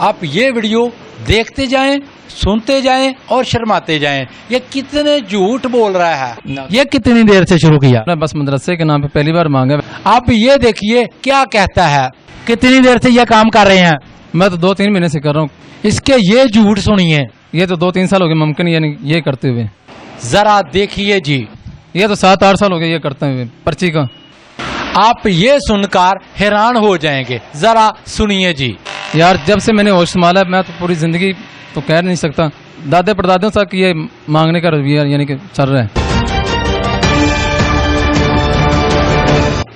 आप ये वीडियो देखते जाएं, सुनते जाएं और शर्माते जाएं। ये कितने झूठ बोल रहा है। ये कितनी देर से शुरू किया? बस मदरसे के नाम पे पहली बार मांगा। आप ये देखिए क्या कहता है। कितनी देर से ये काम कर रहे हैं? मैं तो 2-3 महीने से कर रहा हूँ। इसके ये झूठ सुनिए। ये तो 2-3 साल हो गए मुमकिन ये करते हुए। जरा देखिए जी। ये तो 7-8 साल हो गए ये करते हुए पर्ची का। आप ये सुनकर हैरान हो जाएंगे। जरा सुनिए जी। यार जब से मैंने होश संभाला मैं तो पूरी जिंदगी तो कह नहीं सकता, दादे परदादों तक ये मांगने का रवैया यानी कि चल रहा है।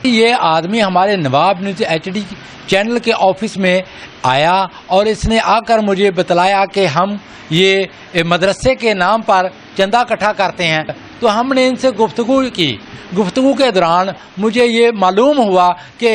ये आदमी हमारे नवाब न्यूज़ HD चैनल के ऑफिस में आया और इसने आकर मुझे बतलाया कि हम ये मदरसे के नाम पर चंदा इकट्ठा करते हैं। तो हमने इनसे गुफ्तगू की। गुफ्तगू के दौरान मुझे ये मालूम हुआ कि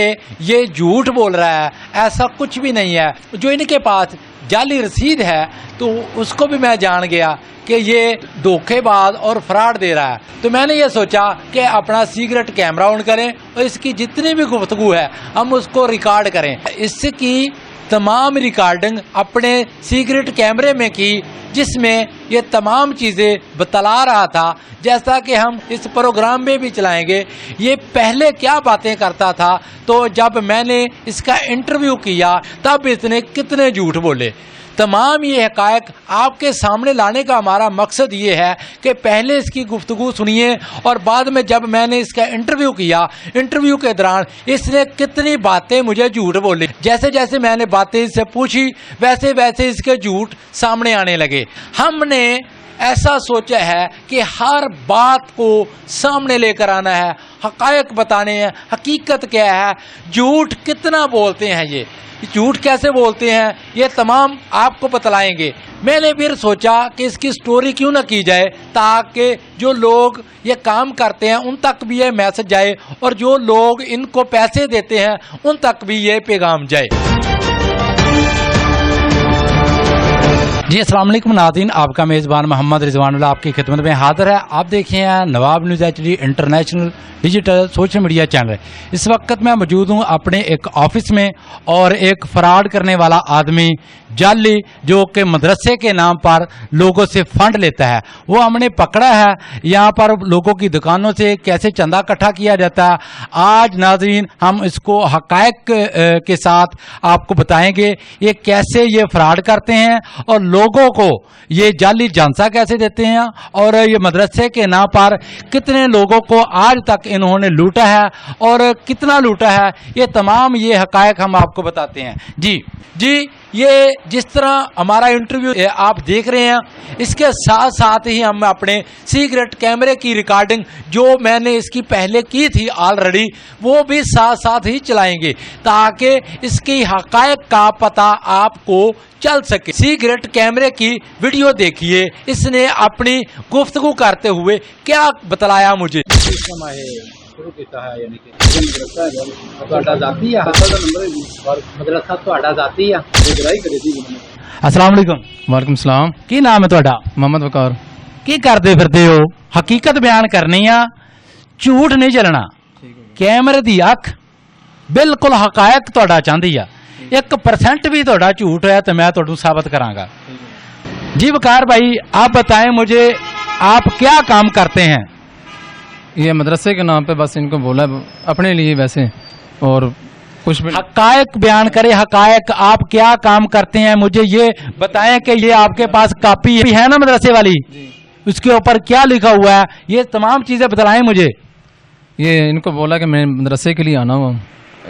ये झूठ बोल रहा है, ऐसा कुछ भी नहीं है। जो इनके पास जाली रसीद है तो उसको भी मैं जान गया कि ये धोखेबाज और फ्रॉड दे रहा है। तो मैंने ये सोचा कि अपना सीक्रेट कैमरा ऑन करें और इसकी जितनी भी गुफ्तगू है हम उसको रिकॉर्ड करें। इसकी तमाम रिकॉर्डिंग अपने सीक्रेट कैमरे में की, जिसमें ये तमाम चीज़ें बतला रहा था। जैसा कि हम इस प्रोग्राम में भी चलाएंगे, ये पहले क्या बातें करता था। तो जब मैंने इसका इंटरव्यू किया तब इसने कितने झूठ बोले। तमाम ये हकायक आपके सामने लाने का हमारा मकसद ये है कि पहले इसकी गुफ्तगू सुनिए और बाद में जब मैंने इसका इंटरव्यू किया, इंटरव्यू के दौरान इसने कितनी बातें मुझे झूठ बोली। जैसे जैसे मैंने बातें इससे पूछी वैसे वैसे इसके झूठ सामने आने लगे। हमने ऐसा सोचा है कि हर बात को सामने लेकर आना है, हकायक बताने हैं, हकीकत क्या है, झूठ कितना बोलते हैं, ये झूठ कैसे बोलते हैं, ये तमाम आपको बतलाएंगे। मैंने फिर सोचा कि इसकी स्टोरी क्यों ना की जाए ताकि जो लोग ये काम करते हैं उन तक भी ये मैसेज जाए और जो लोग इनको पैसे देते हैं उन तक भी ये पैगाम जाए। जी अस्सलाम वालेकुम नाज़रीन, आपका मेज़बान मोहम्मद रिजवानुल्लाह आपकी खिदमत में हाजिर है। आप देख रहे हैं Nawab news HD international digital social media channel. इस वक्त मैं मौजूद हूं अपने एक ऑफिस में और एक फ्रॉड करने वाला आदमी जाली जो कि मदरसे के नाम पर लोगों से फंड लेता है वो हमने पकड़ा है। यहाँ पर लोगों की दुकानों से कैसे चंदा इकट्ठा किया जाता है आज नाज़रीन हम इसको हकायक के साथ आपको बताएंगे। ये कैसे ये फ्रॉड करते हैं और लोगों को ये जाली झांसा कैसे देते हैं और ये मदरसे के नाम पर कितने लोगों को आज तक इन्होंने लूटा है और कितना लूटा है, ये तमाम ये हकायक हम आपको बताते हैं। जी ये जिस तरह हमारा इंटरव्यू आप देख रहे हैं, इसके साथ साथ ही हम अपने सीक्रेट कैमरे की रिकॉर्डिंग जो मैंने इसकी पहले की थी ऑलरेडी वो भी साथ साथ ही चलाएंगे ताकि इसकी हकायक का पता आपको चल सके। सीक्रेट कैमरे की वीडियो देखिए, इसने अपनी गुफ्तगू करते हुए क्या बतलाया मुझे। ਸ਼ੁਰੂ ਕੀਤਾ ਹੈ ਯਾਨੀ ਕਿ ਮਦਰਸਾ ਹੈ ਤੁਹਾਡਾ ਜ਼ਾਤੀ ਆ ਹਸਲ ਦਾ ਨੰਬਰ ਔਰ ਮਦਰਸਾ ਤੁਹਾਡਾ ਜ਼ਾਤੀ ਆ ਨਿਗਰਾਈ ਕਰੇ ਦੀ। अस्सलाम वालेकुम। वालेकुम सलाम। की नाम है ਤੁਹਾਡਾ? मोहम्मद वकार। की करते फिरते हो? हकीकत बयान करनी आ, झूठ नहीं चलना। कैमरे दी अख बिल्कुल हकायक ਤੁਹਾਡਾ ਚਾਹੁੰਦੀ ਆ। 1% भी ਤੁਹਾਡਾ झूठ है तो मैं ਤੁਹਾਨੂੰ साबित करांगा। जी वकार भाई आप बताएं मुझे आप क्या काम करते हैं? ये मदरसे के नाम पे बस इनको बोला अपने लिए वैसे और कुछ भी। हकायक बयान करें, हकायक आप क्या काम करते हैं मुझे ये बताएं कि ये आपके पास कॉपी है ना मदरसे वाली, उसके ऊपर क्या लिखा हुआ है ये तमाम चीजें बतलाएं मुझे। ये इनको बोला कि मैं मदरसे के लिए आना हुआ,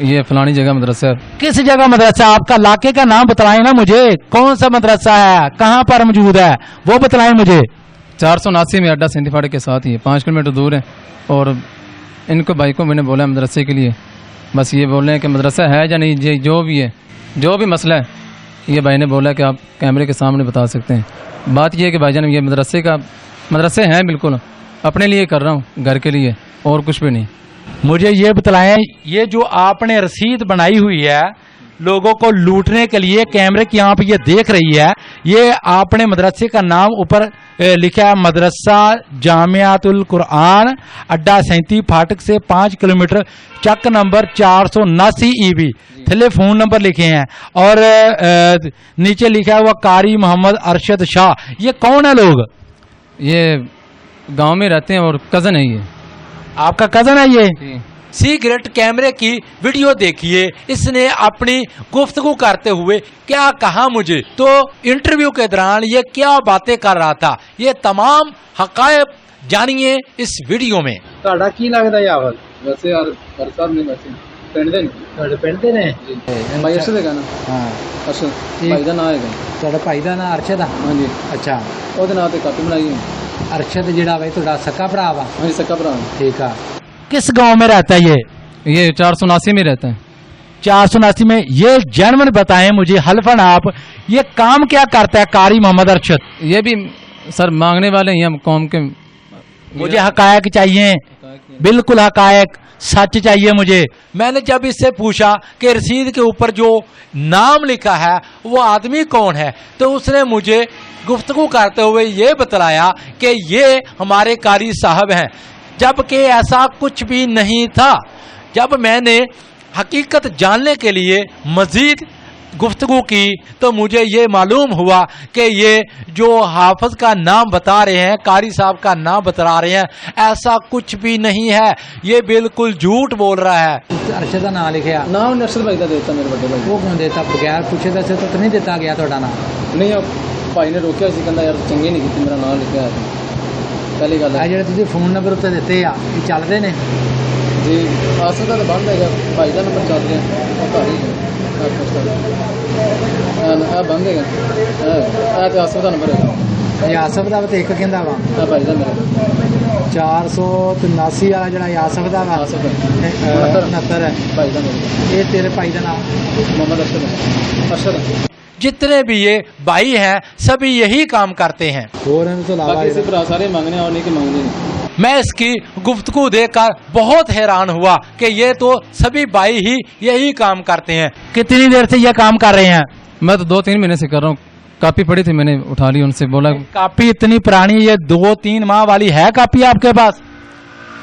ये फलानी जगह मदरसा है। किस जगह मदरसा? आपका इलाके का नाम बतलाएं ना मुझे, कौन सा मदरसा है, कहाँ पर मौजूद है वो बतलाएं मुझे। 479 में अड्डा सिंधीफाड़े के साथ ही है, 5 किलोमीटर दूर है। और इनको भाई को मैंने बोला मदरसे के लिए, बस ये बोल रहे हैं कि मदरसा है या नहीं, ये जो भी है जो भी मसला है ये भाई ने बोला कि आप कैमरे के सामने बता सकते हैं। बात ये है कि भाईजान ये मदरसे हैं, बिल्कुल अपने लिए कर रहा हूँ, घर के लिए और कुछ भी नहीं। मुझे ये बतलाएं ये जो आपने रसीद बनाई हुई है लोगों को लूटने के लिए कैमरे की यहाँ पे ये देख रही है। ये आपने मदरसे का नाम ऊपर लिखा है, मदरसा जामियातुल कुरान, अड्डा 37 फाटक से 5 किलोमीटर, चक नंबर 479 EB, थले फोन नंबर लिखे हैं और नीचे लिखा है वो कारी मोहम्मद अरशद शाह। ये कौन है लोग? ये गांव में रहते हैं और कज़न है ये। आपका कज़न है ये? सीक्रेट कैमरे की वीडियो देखिए, इसने अपनी गुफ्तगू करते हुए क्या कहा मुझे, तो इंटरव्यू के दौरान ये क्या बातें कर रहा था, ये तमाम हकायक जानिए इस वीडियो में। ਤੁਹਾਡਾ ਕੀ ਲੱਗਦਾ ਯਾਵਲ? वैसे यार साहब नहीं वैसे पिंड दे ਤੁਹਾਡੇ ਪਿੰਡ ਦੇ ਨੇ? भाई अरशद है ना। ਹਾਂ, अरशद भाई का नाम है। ਤੁਹਾਡਾ ਭਾਈ ਦਾ ਨਾਂ ਅਰਸ਼ਦ ਆ? हाँ जी, ਅੱਛਾ, ਉਹਦੇ ਨਾਂ ਤੇ ਕਾਪੀ ਬਣਾਈ है। ਅਰਸ਼ਦ ਜਿਹੜਾ ਵੇ ਤੁਹਾਡਾ ਸਕਾ ਭਰਾ ਵਾ? हाँ जी, सक्का भरा। ਠੀਕ ਆ। किस गांव में रहता है ये 479 में रहता है। 479 में। ये जन्म बताएं मुझे हल्फन आप, ये काम क्या करता है कारी मोहम्मद अरशद? ये भी सर मांगने वाले हैं हम कौम के। मुझे हकायक चाहिए, बिल्कुल हकायक, सच चाहिए मुझे। मैंने जब इससे पूछा कि रसीद के ऊपर जो नाम लिखा है वो आदमी कौन है, तो उसने मुझे गुफ्तगू करते हुए ये बतलाया कि ये हमारे कारी साहब हैं, जबकि ऐसा कुछ भी नहीं था। जब मैंने हकीकत जानने के लिए मजीद गुफ्तगू की तो मुझे ये मालूम हुआ कि ये जो हाफिज का नाम बता रहे हैं, कारी साहब का नाम बता रहे हैं, ऐसा कुछ भी नहीं है, ये बिल्कुल झूठ बोल रहा है। ਅਰਸ਼ਦ ਦਾ ਨਾਂ ਲਿਖਿਆ? नाम अरशद भाई का देता मेरे बड़े भाई। ਉਹ ਕਿਉਂ ਦੇਤਾ? ਬਗੈਰ ਪੁੱਛੇ ਦੱਸੇ ਤਾਂ ਨਹੀਂ ਦਿੱਤਾ ਗਿਆ ਤੁਹਾਡਾ ਨਾਂ? नहीं अब भाई ने रोकया सी, कहंदा यार चंगी नहीं की मेरा नाम लिखा है। पहली गल ਇਹ ਜਿਹੜੇ ਤੁਸੀਂ ਫੋਨ ਨੰਬਰ ਉੱਤੇ ਦਿੱਤੇ ਆ ਇਹ ਚੱਲਦੇ ਨੇ? जी आसफ का तो बंद है भाई का नंबर चल रहा है घर ही है बंद है आसफ का नंबर है। ਇਹ ਆਸਫ ਦਾ ਵਾ ਤੇ ਇੱਕ ਕਹਿੰਦਾ ਵਾ भाई का मेरा 479 ਵਾਲਾ ਜਿਹੜਾ ਇਹ ਆਸਫ ਦਾ ਵਾ, आसफ है 69 ਹੈ। भाई का मेरा ਇਹ ਤੇਰੇ ਭਾਈ ਦਾ ਨਾਮ? मोहम्मद अरशद है। अरशद जितने भी ये भाई हैं सभी यही काम करते हैं। ਹੋਰ ਇਹਨਾਂ ਤੋਂ ਇਲਾਵਾ बाकी से भरा सारे मांगने और नहीं कि मांगने नहीं। मैं इसकी गुफ्तगू देखकर बहुत हैरान हुआ कि ये तो सभी भाई ही यही काम करते हैं। कितनी देर से ये काम कर रहे हैं? मैं तो 2-3 महीने से कर रहा हूँ। कापी पड़ी थी, मैंने उठा ली, उनसे बोला कापी इतनी पुरानी, ये 2-3 माह वाली है कापी आपके पास?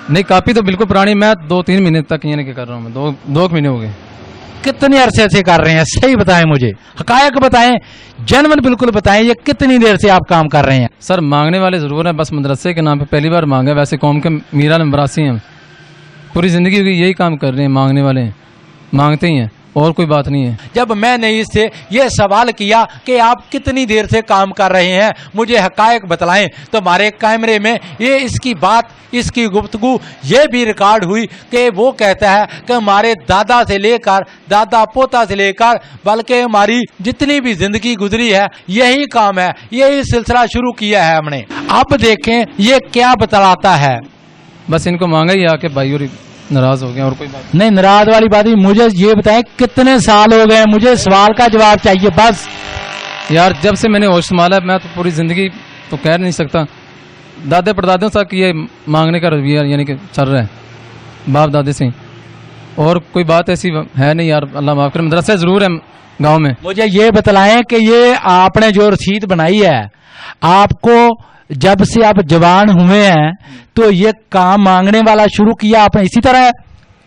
नहीं कापी तो बिल्कुल पुरानी, मैं 2-3 महीने तक यानी कि कर रहा हूँ। मैं दो महीने हो गए। कितने अरसे से कर रहे हैं? सही बताएं मुझे, हकायक बताएं, जनमन बिल्कुल बताएं, ये कितनी देर से आप काम कर रहे हैं? सर मांगने वाले जरूर हैं, बस मदरसे के नाम पे पहली बार मांगा। वैसे कौम के मीरा नंबरासी हैं, पूरी जिंदगी यही काम कर रहे हैं, मांगने वाले हैं, मांगते ही हैं, और कोई बात नहीं है। जब मैंने इससे ये सवाल किया कि आप कितनी देर से काम कर रहे हैं, मुझे हकायक बतलाएं, तो हमारे कैमरे में ये इसकी बात, इसकी गुफ्तगू ये भी रिकॉर्ड हुई कि वो कहता है कि हमारे दादा से लेकर दादा पोता से लेकर बल्कि हमारी जितनी भी जिंदगी गुजरी है यही काम है, यही सिलसिला शुरू किया है हमने। अब देखें ये क्या बतलाता है। बस इनको मांगा ही आके भाई और नाराज हो गए, और कोई बात नहीं, नाराज वाली बात ही। मुझे ये बताएं कितने साल हो गए, मुझे सवाल का जवाब चाहिए बस। यार जब से मैंने होश संभाला, मैं तो पूरी जिंदगी तो कह नहीं सकता, दादे परदादों तक ये मांगने का रवैया यानी कि चल रहा है, बाप दादे से, और कोई बात ऐसी है नहीं यार, अल्लाह माफ करे। मदरसा जरूर है गांव में। मुझे ये बतलाएं कि ये आपने जो रसीद बनाई है, आपको जब से आप जवान हुए हैं तो ये काम मांगने वाला शुरू किया आपने इसी तरह है?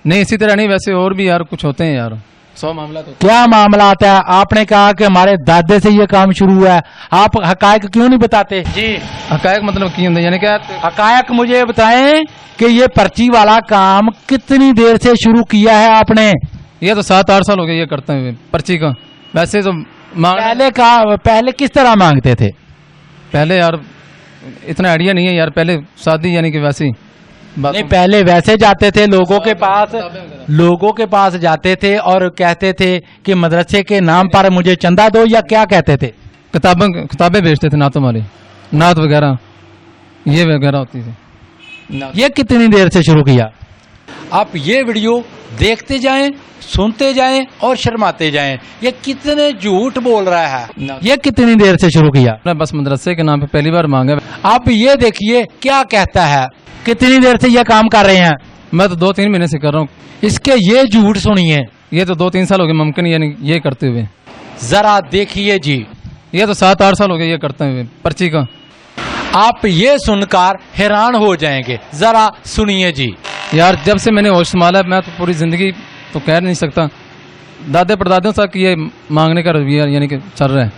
नहीं इसी तरह नहीं, वैसे और भी यार कुछ होते हैं यार, 100 मामला तो। क्या मामला आता है? आपने कहा कि हमारे दादे से ये काम शुरू हुआ है, आप हकायक क्यों नहीं बताते? जी हकायक मतलब की होता है, यानी क्या हकायक मुझे बताएं कि ये पर्ची वाला काम कितनी देर से शुरू किया है आपने? ये तो 7-8 साल हो गए ये करते हुए पर्ची का। वैसे तो पहले किस तरह मांगते थे? पहले यार इतना आइडिया नहीं है यार, पहले शादी यानी कि वैसे ही नहीं, पहले वैसे जाते थे लोगों के पास जाते थे और कहते थे कि मदरसे के नाम पर मुझे चंदा दो, या क्या कहते थे? किताबें बेचते थे, नातों वाली नात वगैरह ये वगैरह होती थी। ये कितनी देर से शुरू किया? आप ये वीडियो देखते जाएं, सुनते जाएं और शर्माते जाएं, ये कितने झूठ बोल रहा है। ये कितनी देर से शुरू किया? मैं बस मदरसे के नाम पे पहली बार मांगा। आप ये देखिए क्या कहता है, कितनी देर से ये काम कर रहे हैं? मैं तो 2-3 महीने से कर रहा हूँ। इसके ये झूठ सुनिए, یہ تو 2-3 سال ہو گئے ممکن یعنی یہ کرتے ہوئے. ذرا دیکھیے جی. یہ تو 7-8 سال ہو گئے یہ کرتے ہوئے پرچی کا. آپ یہ سن کر حیران ہو جائیں گے. ذرا سنیے جی. یار جب سے میں نے ہوش سنبھالا میں تو پوری زندگی تو کہہ نہیں سکتا، دادے پردادوں تک یہ مانگنے کا رویہ یعنی کہ چل رہا ہے.